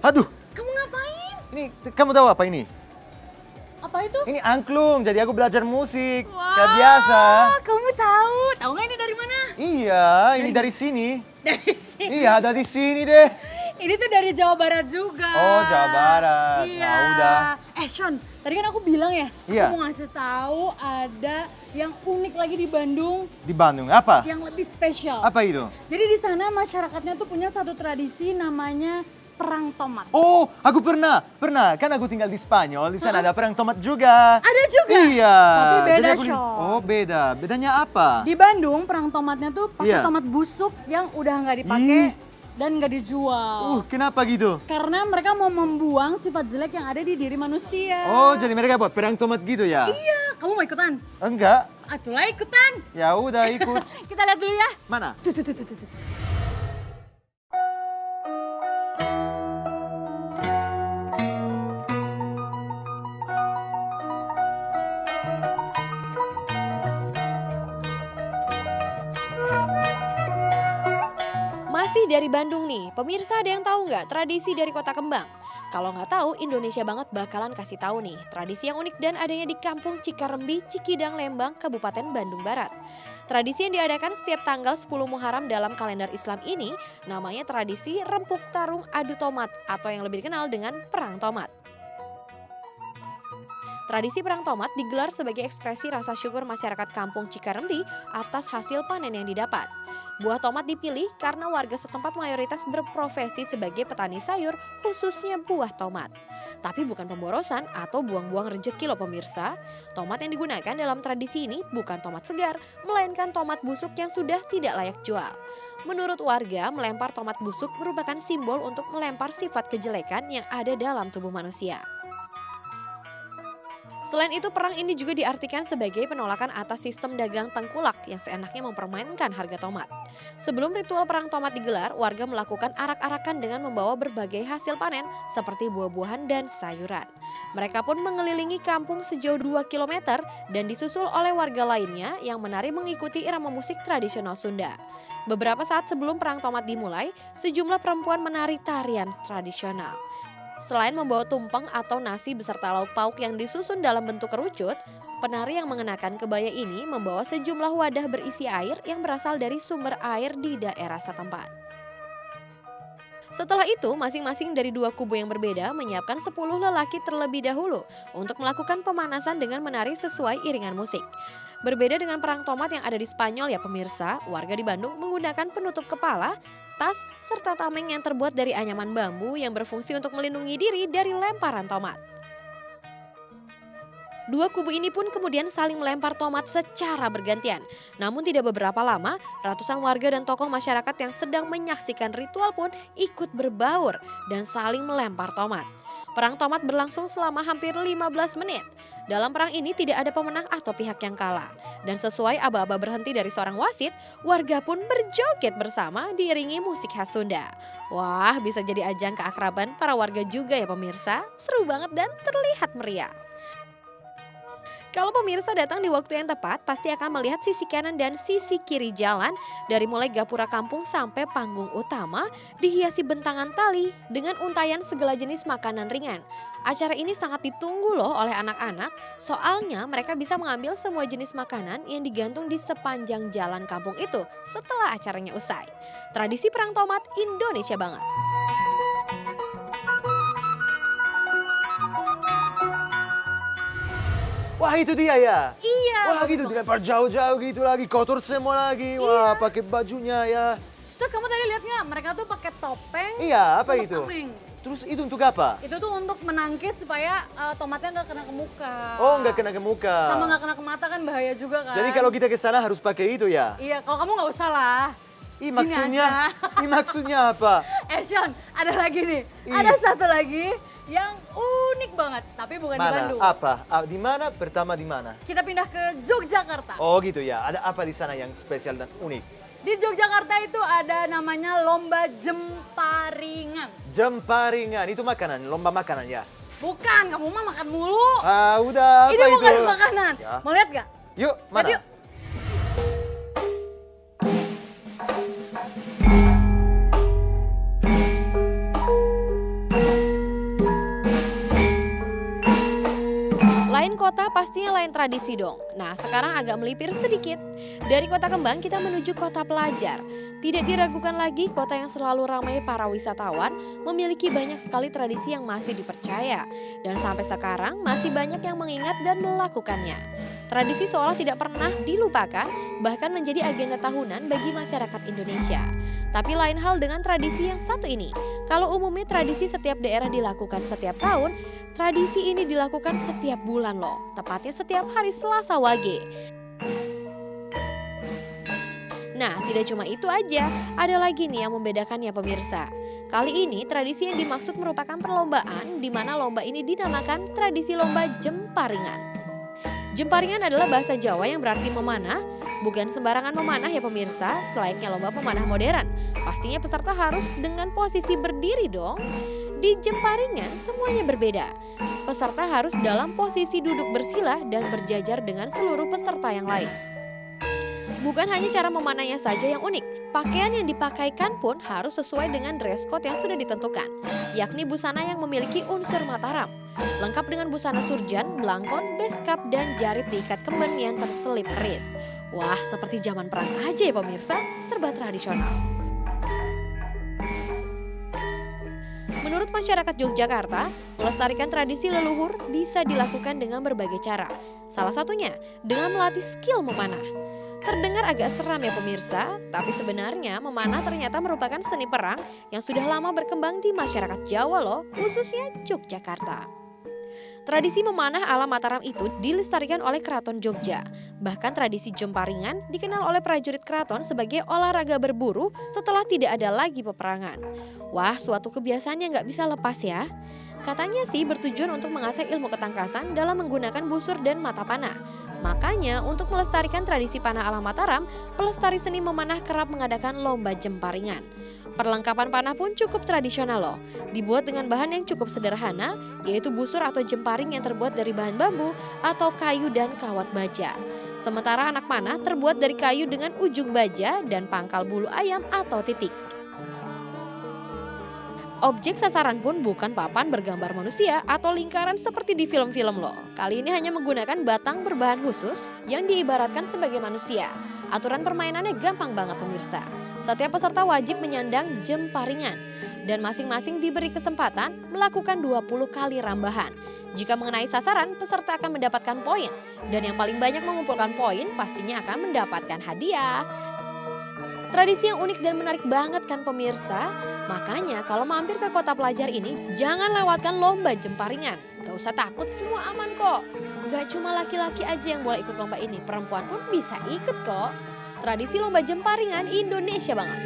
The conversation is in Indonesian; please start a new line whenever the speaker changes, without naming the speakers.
Aduh,
Kamu ngapain?
ini kamu tahu apa ini?
Apa itu?
Ini angklung, jadi aku belajar musik.
Wah,
Kayak biasa.
kamu tahu. Tahu nggak ini dari mana?
Iya, ini dari sini.
Dari sini.
Iya, dari sini deh.
Ini tuh dari Jawa Barat juga.
Oh, Jawa Barat.
Iya.
Nah, udah.
Sean, tadi kan aku bilang ya,
Iya.
aku mau ngasih tahu ada yang unik lagi di Bandung,
Di Bandung, apa?
yang lebih spesial.
Apa itu?
Jadi di sana masyarakatnya tuh punya satu tradisi namanya perang tomat.
Oh, aku pernah. Kan aku tinggal di Spanyol, di sana ada perang tomat juga.
Ada juga?
Iya.
Tapi beda,
Jadi aku
Sean.
Oh, beda. Bedanya apa?
Di Bandung perang tomatnya tuh pakai
Iya.
tomat busuk yang udah nggak dipakai
Ih.
dan nggak dijual.
Kenapa gitu?
Karena mereka mau membuang sifat jelek yang ada di diri manusia.
Oh, jadi mereka buat perang tomat gitu ya?
Iya, kamu mau ikutan?
Enggak.
Atulah ikutan.
Ya udah ikut.
Kita lihat dulu ya.
Mana?
Tuh.
Masih dari Bandung nih, pemirsa ada yang tahu nggak tradisi dari Kota Kembang? Kalau nggak tahu, Indonesia banget bakalan kasih tahu nih. Tradisi yang unik dan adanya di Kampung Cikarembi, Cikidang, Lembang, Kabupaten Bandung Barat. Tradisi yang diadakan setiap tanggal 10 Muharram dalam kalender Islam ini namanya tradisi rempuk tarung adu tomat atau yang lebih dikenal dengan perang tomat. Tradisi perang tomat digelar sebagai ekspresi rasa syukur masyarakat kampung Cikarembi atas hasil panen yang didapat. Buah tomat dipilih karena warga setempat mayoritas berprofesi sebagai petani sayur, khususnya buah tomat. Tapi bukan pemborosan atau buang-buang rejeki loh pemirsa. Tomat yang digunakan dalam tradisi ini bukan tomat segar, melainkan tomat busuk yang sudah tidak layak jual. Menurut warga, melempar tomat busuk merupakan simbol untuk melempar sifat kejelekan yang ada dalam tubuh manusia. Selain itu, perang ini juga diartikan sebagai penolakan atas sistem dagang tengkulak yang seenaknya mempermainkan harga tomat. Sebelum ritual perang tomat digelar, warga melakukan arak-arakan dengan membawa berbagai hasil panen seperti buah-buahan dan sayuran. Mereka pun mengelilingi kampung sejauh 2 km dan disusul oleh warga lainnya yang menari mengikuti irama musik tradisional Sunda. Beberapa saat sebelum perang tomat dimulai, sejumlah perempuan menari tarian tradisional. Selain membawa tumpeng atau nasi beserta lauk pauk yang disusun dalam bentuk kerucut, penari yang mengenakan kebaya ini membawa sejumlah wadah berisi air yang berasal dari sumber air di daerah setempat. Setelah itu, masing-masing dari dua kubu yang berbeda menyiapkan 10 lelaki terlebih dahulu untuk melakukan pemanasan dengan menari sesuai iringan musik. Berbeda dengan perang tomat yang ada di Spanyol ya pemirsa, warga di Bandung menggunakan penutup kepala, tas, serta tameng yang terbuat dari anyaman bambu yang berfungsi untuk melindungi diri dari lemparan tomat. Dua kubu ini pun kemudian saling melempar tomat secara bergantian. Namun tidak beberapa lama, ratusan warga dan tokoh masyarakat yang sedang menyaksikan ritual pun ikut berbaur dan saling melempar tomat. Perang tomat berlangsung selama hampir 15 menit. Dalam perang ini tidak ada pemenang atau pihak yang kalah. Dan sesuai aba-aba berhenti dari seorang wasit, warga pun berjoget bersama diiringi musik khas Sunda. Wah, bisa jadi ajang keakraban para warga juga ya pemirsa. Seru banget dan terlihat meriah. Kalau pemirsa datang di waktu yang tepat, pasti akan melihat sisi kanan dan sisi kiri jalan dari mulai gapura kampung sampai panggung utama dihiasi bentangan tali dengan untayan segala jenis makanan ringan. Acara ini sangat ditunggu loh oleh anak-anak, soalnya mereka bisa mengambil semua jenis makanan yang digantung di sepanjang jalan kampung itu setelah acaranya usai. Tradisi perang tomat Indonesia banget.
Wah, itu dia ya?
Iya.
Wah, gitu dilempar jauh-jauh gitu lagi, kotor semua lagi. Wah, pakai bajunya ya.
Terus kamu tadi lihat nggak? Mereka tuh pakai topeng.
Iya, apa
sama
itu?
tameng.
Terus itu untuk apa?
Itu tuh untuk menangkis supaya tomatnya nggak kena ke muka.
Oh, nggak kena ke muka.
Sama nggak kena ke mata kan bahaya juga kan.
Jadi kalau kita ke sana harus pakai itu ya?
Iya, kalau kamu nggak usah lah.
Ih,
Gini
maksudnya?
aja.
Ih, maksudnya apa?
Sean, ada lagi nih.
Ih.
Ada satu lagi yang unik banget, tapi bukan di
Mana?
Bandung.
Apa? Di mana? Pertama di mana?
Kita pindah ke Yogyakarta.
Oh, gitu ya. Ada apa di sana yang spesial dan unik?
Di Yogyakarta itu ada namanya lomba jemparingan.
Jemparingan, itu makanan, lomba makanan ya?
Bukan, kamu mah makan mulu.
Ah, udah,
Ini
apa itu?
bukan makanan.
Ya.
Mau lihat gak?
Yuk, mana?
Lihat yuk.
Lain kota pastinya lain tradisi dong. Nah sekarang agak melipir sedikit. Dari kota kembang kita menuju kota pelajar. Tidak diragukan lagi kota yang selalu ramai para wisatawan memiliki banyak sekali tradisi yang masih dipercaya. Dan sampai sekarang masih banyak yang mengingat dan melakukannya. Tradisi seolah tidak pernah dilupakan, bahkan menjadi agenda tahunan bagi masyarakat Indonesia. Tapi lain hal dengan tradisi yang satu ini. Kalau umumnya tradisi setiap daerah dilakukan setiap tahun, tradisi ini dilakukan setiap bulan loh, tepatnya setiap hari Selasa Wage. Nah, tidak cuma itu aja, ada lagi nih yang membedakannya pemirsa. Kali ini tradisi yang dimaksud merupakan perlombaan di mana lomba ini dinamakan tradisi lomba jemparingan. Jemparingan adalah bahasa Jawa yang berarti memanah, bukan sembarangan memanah ya pemirsa, selayaknya lomba pemanah modern. Pastinya peserta harus dengan posisi berdiri dong. Di jemparingan semuanya berbeda. Peserta harus dalam posisi duduk bersila dan berjajar dengan seluruh peserta yang lain. Bukan hanya cara memanahnya saja yang unik, pakaian yang dipakaikan pun harus sesuai dengan dress code yang sudah ditentukan, yakni busana yang memiliki unsur Mataram. Lengkap dengan busana surjan, belangkon, beskap, dan jarit diikat kemben yang terselip keris. Wah, seperti zaman perang aja ya pemirsa, serba tradisional. Menurut masyarakat Yogyakarta, melestarikan tradisi leluhur bisa dilakukan dengan berbagai cara. Salah satunya dengan melatih skill memanah. Terdengar agak seram ya pemirsa, tapi sebenarnya memanah ternyata merupakan seni perang yang sudah lama berkembang di masyarakat Jawa loh, khususnya Yogyakarta. Tradisi memanah ala Mataram itu dilestarikan oleh Keraton Jogja. Bahkan tradisi jemparingan dikenal oleh prajurit keraton sebagai olahraga berburu setelah tidak ada lagi peperangan. Wah, suatu kebiasaan yang nggak bisa lepas ya. Katanya sih bertujuan untuk mengasah ilmu ketangkasan dalam menggunakan busur dan mata panah. Makanya untuk melestarikan tradisi panah ala Mataram, pelestari seni memanah kerap mengadakan lomba jemparingan. Perlengkapan panah pun cukup tradisional loh. Dibuat dengan bahan yang cukup sederhana, yaitu busur atau jemparing yang terbuat dari bahan bambu atau kayu dan kawat baja. Sementara anak panah terbuat dari kayu dengan ujung baja dan pangkal bulu ayam atau titik. Objek sasaran pun bukan papan bergambar manusia atau lingkaran seperti di film-film loh. Kali ini hanya menggunakan batang berbahan khusus yang diibaratkan sebagai manusia. Aturan permainannya gampang banget pemirsa. Setiap peserta wajib menyandang jemparingan dan masing-masing diberi kesempatan melakukan 20 kali rambahan. Jika mengenai sasaran, peserta akan mendapatkan poin dan yang paling banyak mengumpulkan poin pastinya akan mendapatkan hadiah. Tradisi yang unik dan menarik banget kan pemirsa? Makanya kalau mampir ke kota pelajar ini, jangan lewatkan lomba jemparingan. Gak usah takut, semua aman kok. Gak cuma laki-laki aja yang boleh ikut lomba ini, perempuan pun bisa ikut kok. Tradisi lomba jemparingan Indonesia banget.